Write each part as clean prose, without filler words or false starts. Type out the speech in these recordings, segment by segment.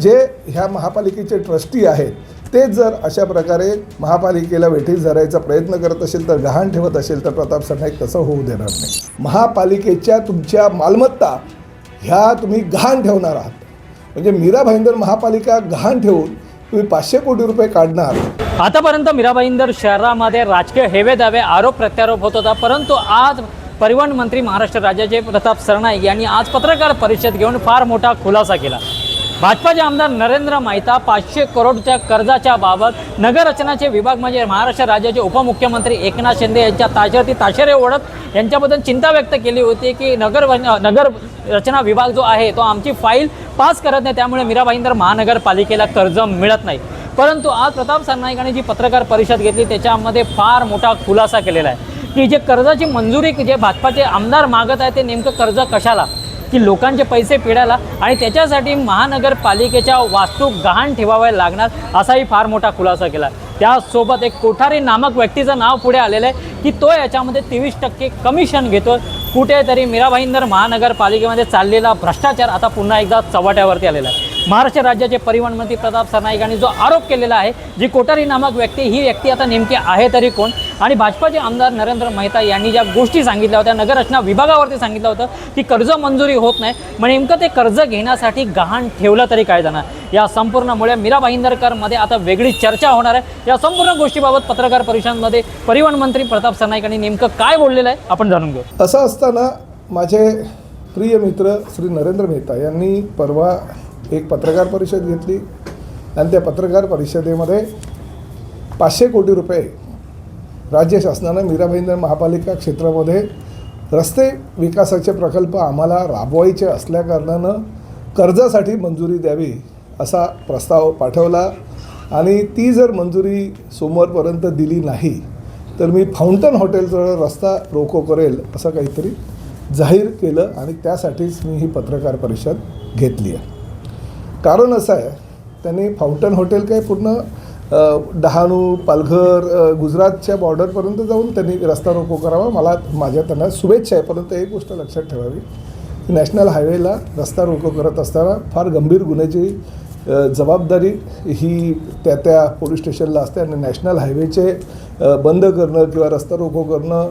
जे ह्या महापालिकेचे ट्रस्टी आहेत ते जर अशा प्रकारे महापालिकेला वेठीस धरायचा प्रयत्न करत असेल, तर गहाण ठेवत असेल, तर प्रताप सरनाईक तसं होऊ देणार नाही. महापालिकेच्या तुमच्या मालमत्ता ह्या तुम्ही गहाण ठेवणार आहात. म्हणजे मीरा भाईंदर महापालिका गहाण ठेवून तुम्ही 500 कोटी रुपये काढणार. आतापर्यंत मीरा भाईंदर शहरामध्ये राजकीय हेवे दावे आरोप प्रत्यारोप होत होता, परंतु आज परिवहन मंत्री महाराष्ट्र राज्याचे प्रताप सरनाईक यांनी आज पत्रकार परिषद घेऊन फार मोठा खुलासा केला. भाजपाचे आमदार नरेंद्र मेहता 500 करोडच्या कर्जाच्या बाबत नगररचनाचे विभाग म्हणजे महाराष्ट्र राज्याचे उपमुख्यमंत्री एकनाथ शिंदे यांच्या ताशेवरती ताशेरे ओढत यांच्याबद्दल चिंता व्यक्त केली होती की नगर रचना विभाग जो आहे तो आमची फाईल पास करत नाही, त्यामुळे मीरा भाईंदर महानगरपालिकेला कर्ज मिळत नाही. परंतु आज प्रताप सरनाईकांनी जी पत्रकार परिषद घेतली त्याच्यामध्ये फार मोठा खुलासा केलेला आहे की जे कर्जाची मंजुरी जे भाजपाचे आमदार मागत आहे ते नेमकं कर्ज कशाला, की लोकांचे पैसे फेडायला आणि त्याच्यासाठी महानगरपालिकेच्या वास्तू गहाण ठेवावे लागणार असाही फार मोठा खुलासा केला. त्यासोबत एक कोठारी नामक व्यक्तीचं नाव पुढे आलेलं आहे की तो याच्यामध्ये 23% कमिशन घेतो. कुठेतरी मीरा भाईंदर महानगरपालिकेमध्ये चाललेला भ्रष्टाचार आता पुन्हा एकदा चव्हाट्यावरती आलेला आहे. महाराष्ट्र राज्याचे परिवहन मंत्री प्रताप सरनाईक यांनी जो आरोप केलेला आहे, जी कोठारी नामक व्यक्ती, ही व्यक्ती आता नेमकी आहे तरी कोण, आणि भाजपाचे आमदार नरेंद्र मेहता यांनी ज्या गोष्टी सांगितल्या होत्या नगररचना विभागावरती सांगितलं होतं की कर्ज मंजुरी होत नाही, मग नेमकं ते कर्ज घेण्यासाठी गहाण ठेवलं तरी काय जाणार, या संपूर्णमुळे मीरा भाईंदरकरमध्ये आता वेगळी चर्चा होणार आहे. या संपूर्ण गोष्टीबाबत पत्रकार परिषदेमध्ये परिवहन मंत्री प्रताप सरनाईक यांनी नेमकं काय बोललेलं आहे आपण जाणून घेऊ. असं असताना माझे प्रिय मित्र श्री नरेंद्र मेहता यांनी परवा एक पत्रकार परिषद घेतली आणि त्या पत्रकार परिषदेमध्ये 500 कोटी रुपये राज्य शासनानं मीरा भाईंदर महापालिका क्षेत्रामध्ये रस्ते विकासाचे प्रकल्प आम्हाला राबवायचे असल्याकारणानं कर्जासाठी मंजुरी द्यावी असा प्रस्ताव पाठवला आणि ती जर मंजुरी सोमवारपर्यंत दिली नाही तर मी फाउंटन हॉटेलजवळ रस्ता रोको करेल असं काहीतरी जाहीर केलं आणि त्यासाठीच मी ही पत्रकार परिषद घेतली आहे. कारण असं आहे, त्यांनी फाउंटन हॉटेल काय पूर्ण डहाणू, पालघर, गुजरातच्या बॉर्डरपर्यंत जाऊन त्यांनी रस्ता रोको करावा. माझ्या त्यांना शुभेच्छा आहे. परंतु एक गोष्ट लक्षात ठेवावी की नॅशनल हायवेला रस्ता रोको करत असताना फार गंभीर गुन्ह्याची जबाबदारी ही त्या पोलीस स्टेशनला असते आणि नॅशनल हायवेचे बंद करणं किंवा रस्ता रोको करणं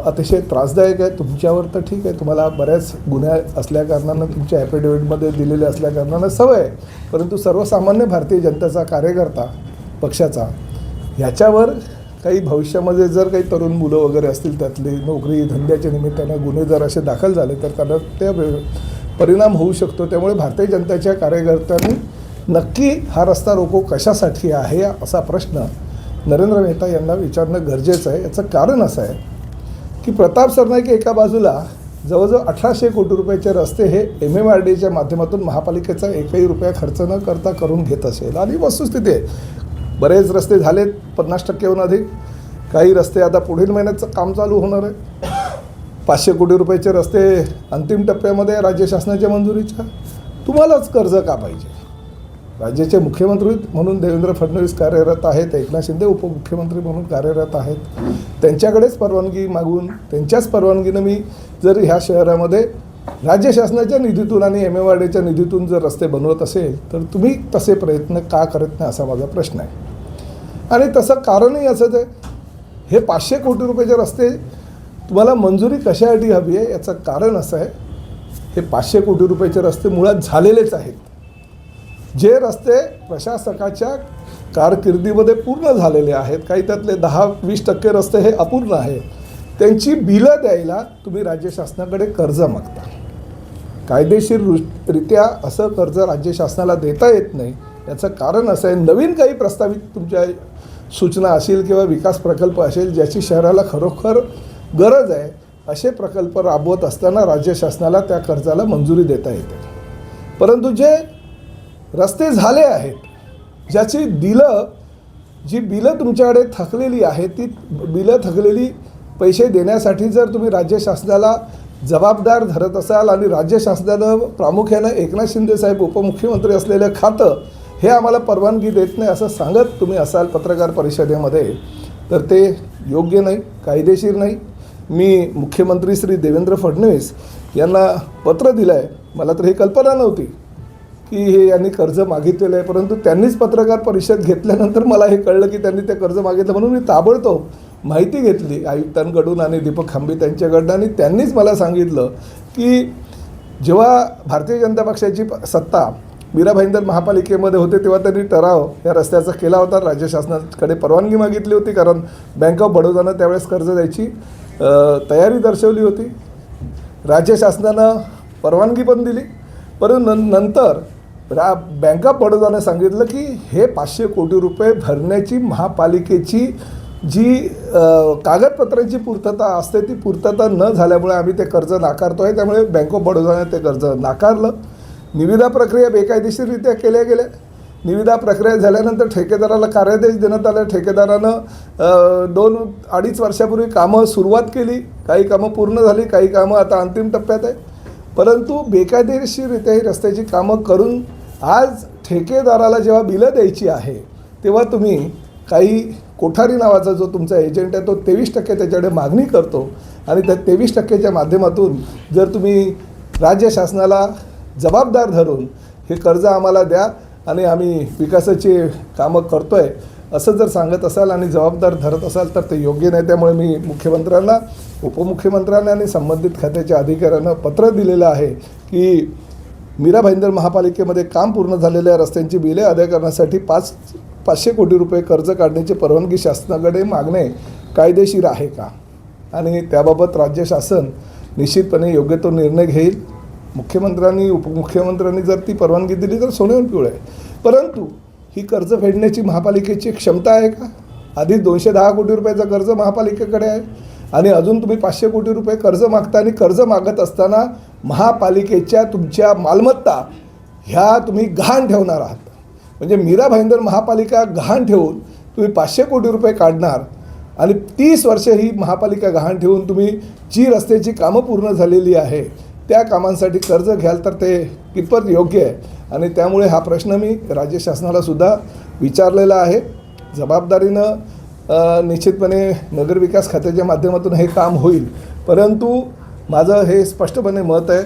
अतिशय त्रासदायक आहे. तुमच्यावर तर ठीक आहे, तुम्हाला बऱ्याच गुन्हे असल्याकारणानं तुमच्या ॲफिडेव्हिटमध्ये दिलेले असल्याकारणानं सवय आहे, परंतु सर्वसामान्य भारतीय जनतेचा कार्यकर्ता पक्षाचा ह्याच्यावर काही भविष्यामध्ये जर काही तरुण मुलं वगैरे असतील, त्यातली नोकरी धंद्याच्या निमित्तानं गुन्हे जर असे दाखल झाले तर त्यांना त्या परिणाम होऊ शकतो. त्यामुळे भारतीय जनतेच्या कार्यकर्त्यांनी नक्की हा रस्ता रोको कशासाठी आहे असा प्रश्न नरेंद्र मेहता यांना विचारणं गरजेचं आहे. याचं कारण असं आहे की प्रताप सरनाईक एका बाजूला जवळजवळ 1800 कोटी रुपयाचे रस्ते हे MMRDAच्या माध्यमातून महापालिकेचा एकही रुपया खर्च न करता करून घेत असेल आणि वस्तुस्थिती आहे. बरेच रस्ते झालेत 50%हून अधिक. काही रस्ते आता पुढील महिन्याचं काम चालू होणार आहे. 500 कोटी रुपयाचे रस्ते अंतिम टप्प्यामध्ये राज्य शासनाच्या मंजुरीच्या. तुम्हालाच कर्ज का पाहिजे? राज्याचे मुख्यमंत्री म्हणून देवेंद्र फडणवीस कार्यरत आहेत, एकनाथ शिंदे उपमुख्यमंत्री म्हणून कार्यरत आहेत. त्यांच्याकडेच परवानगी मागून त्यांच्याच परवानगीनं मी जर ह्या शहरामध्ये राज्य शासनाच्या निधीतून आणि MMRDAच्या निधीतून जर रस्ते बनवत असेल तर तुम्ही तसे प्रयत्न का करत नाही असा माझा प्रश्न आहे. आणि तसं कारणही असंच आहे, हे 500 कोटी रुपयाचे रस्ते तुम्हाला मंजुरी कशासाठी हवी आहे याचं कारण असं आहे, हे 500 कोटी रुपयाचे रस्ते मुळात झालेलेच आहेत. जे रस्ते प्रशासकाच्या कारकिर्दीमध्ये पूर्ण झालेले आहेत, काही त्यातले 10-20% रस्ते हे अपूर्ण आहेत, त्यांची बिलं द्यायला तुम्ही राज्य शासनाकडे कर्ज मागता. कायदेशीररित्या असं कर्ज राज्य शासनाला देता येत नाही. याचं कारण असं आहे, नवीन काही प्रस्तावित तुमच्या सूचना असेल किंवा विकास प्रकल्प असेल ज्याची शहराला खरोखर गरज आहे, असे प्रकल्प राबवत असताना राज्य शासनाला त्या कर्जाला मंजुरी देता येते. परंतु जे रस्ते झाले आहेत, ज्याची जी बिलं तुमच्याकडे थकलेली आहेत, ती बिलं थकलेली पैसे देण्यासाठी जर तुम्ही राज्य शासनाला जबाबदार धरत असाल आणि राज्य शासनानं प्रामुख्यानं एकनाथ शिंदे साहेब उपमुख्यमंत्री असलेलं खातं हे आम्हाला परवानगी देत नाही असं सांगत तुम्ही असाल पत्रकार परिषदेमध्ये, तर ते योग्य नाही, कायदेशीर नाही. मी मुख्यमंत्री श्री देवेंद्र फडणवीस यांना पत्र दिलं आहे. मला तर ही कल्पना नव्हती की हे यांनी कर्ज मागितलेलं आहे, परंतु त्यांनीच पत्रकार परिषद घेतल्यानंतर मला हे कळलं की त्यांनी ते कर्ज मागितलं. म्हणून मी ताबडतोब माहिती घेतली आयुक्तांकडून आणि दीपक खांबे त्यांच्याकडनं, आणि त्यांनीच मला सांगितलं की जेव्हा भारतीय जनता पक्षाची सत्ता मीरा भाईंदर महापालिकेमध्ये होते तेव्हा त्यांनी ठराव या रस्त्याचा केला होता. राज्य शासनाकडे परवानगी मागितली होती, कारण बँक ऑफ बडोदानं त्यावेळेस कर्ज द्यायची तयारी दर्शवली होती. राज्य शासनानं परवानगी पण दिली, परंतु नंतर बँक ऑफ बडोदानं सांगितलं की हे 500 कोटी रुपये भरण्याची महापालिकेची जी कागदपत्रांची पूर्तता असते ती पूर्तता न झाल्यामुळे आम्ही ते कर्ज नाकारतो आहे. त्यामुळे बँक ऑफ बडोदाने ते कर्ज नाकारलं. निविदा प्रक्रिया बेकायदेशीररित्या केल्या गेल्या. निविदा प्रक्रिया झाल्यानंतर ठेकेदाराला कार्यादेश देण्यात आला. ठेकेदारानं 2-2.5 वर्षापूर्वी कामं सुरुवात केली. काही कामं पूर्ण झाली, काही कामं आता अंतिम टप्प्यात आहे. परंतु बेकायदेशीररित्या ही रस्त्याची कामं करून आज ठेकेदाराला जेव्हा बिलं द्यायची आहे तेव्हा तुम्ही काही कोठारी नावाचा जो तुमचा एजंट आहे तो 23% त्याच्याकडे मागणी करतो, आणि त्या 23%च्या माध्यमातून जर तुम्ही राज्य शासनाला जबाबदार धरून हे कर्ज आम्हाला द्या आणि आम्ही विकासाची कामं करतो आहे असं जर सांगत असाल आणि जबाबदार धरत असाल तर ते योग्य नाही. त्यामुळे मी मुख्यमंत्र्यांना, उपमुख्यमंत्र्यांना आणि संबंधित खात्याच्या अधिकाऱ्यांना पत्र दिलेलं आहे की मीरा भाईंदर महापालिकेमध्ये काम पूर्ण झालेल्या रस्त्यांची बिले अदा करण्यासाठी 500 कोटी रुपये कर्ज काढण्याची परवानगी शासनाकडे मागणे कायदेशीर आहे का, आणि त्याबाबत राज्य शासन निश्चितपणे योग्य तो निर्णय घेईल. मुख्यमंत्र्यांनी, उपमुख्यमंत्र्यांनी जर ती परवानगी दिली तर सोन्याहून पिवळं आहे. परंतु ही कर्ज फेडण्याची महापालिकेची क्षमता आहे का? आधी 210 कोटी रुपयाचं कर्ज महापालिकेकडे आहे आणि अजून तुम्ही 500 कोटी रुपये कर्ज मागता, आणि कर्ज मागत असताना महापालिकेच्या तुमच्या मालमत्ता ह्या तुम्ही गहाण ठेवणार आहात. म्हणजे मीरा भाईंदर महापालिका गहाण ठेवून तुम्ही 500 कोटी रुपये काढणार आणि 30 वर्षे ही महापालिका गहाण ठेवून तुम्ही जी रस्त्याची कामं पूर्ण झालेली आहे त्या कामांसाठी कर्ज घ्याल तर ते कितपत योग्य आहे. आणि त्यामुळे हा प्रश्न मी राज्य शासनाला सुद्धा विचारलेला आहे. जबाबदारीनं निश्चितपणे नगरविकास खात्याच्या माध्यमातून हे काम होईल, परंतु माझं हे स्पष्टपणे मत आहे,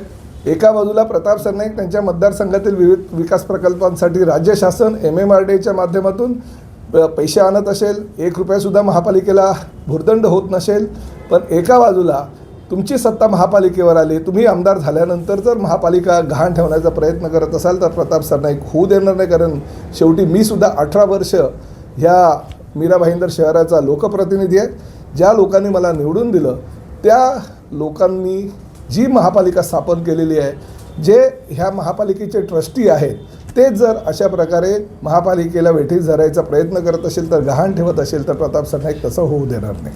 एका बाजूला प्रताप सरनाईक त्यांच्या मतदारसंघातील विविध विकास प्रकल्पांसाठी राज्य शासन MMRDAच्या माध्यमातून पैसे आणत असेल, 1 रुपयासुद्धा महापालिकेला भुर्दंड होत नसेल, पण एका बाजूला तुमची सत्ता महापालिकेवर आली, तुम्ही आमदार झाल्यानंतर जर महापालिका गहाण ठेवण्याचा प्रयत्न करत असाल तर प्रताप सरनाईक होऊ देणार नाही. कारण शेवटी मी सुद्धा 18 वर्ष ह्या मीरा भाईंदर शहराचा लोकप्रतिनिधी आहे. ज्या लोकांनी मला निवडून दिलं त्या लोकांनी जी महापालिका स्थापन केलेली आहे, जे ह्या महापालिकेचे ट्रस्टी आहेत, ते जर अशा प्रकारे महापालिकेला वेठीस धरायचा प्रयत्न करत असेल तर, गहाण ठेवत असेल तर प्रताप सरनाईक तसं होऊ देणार नाही.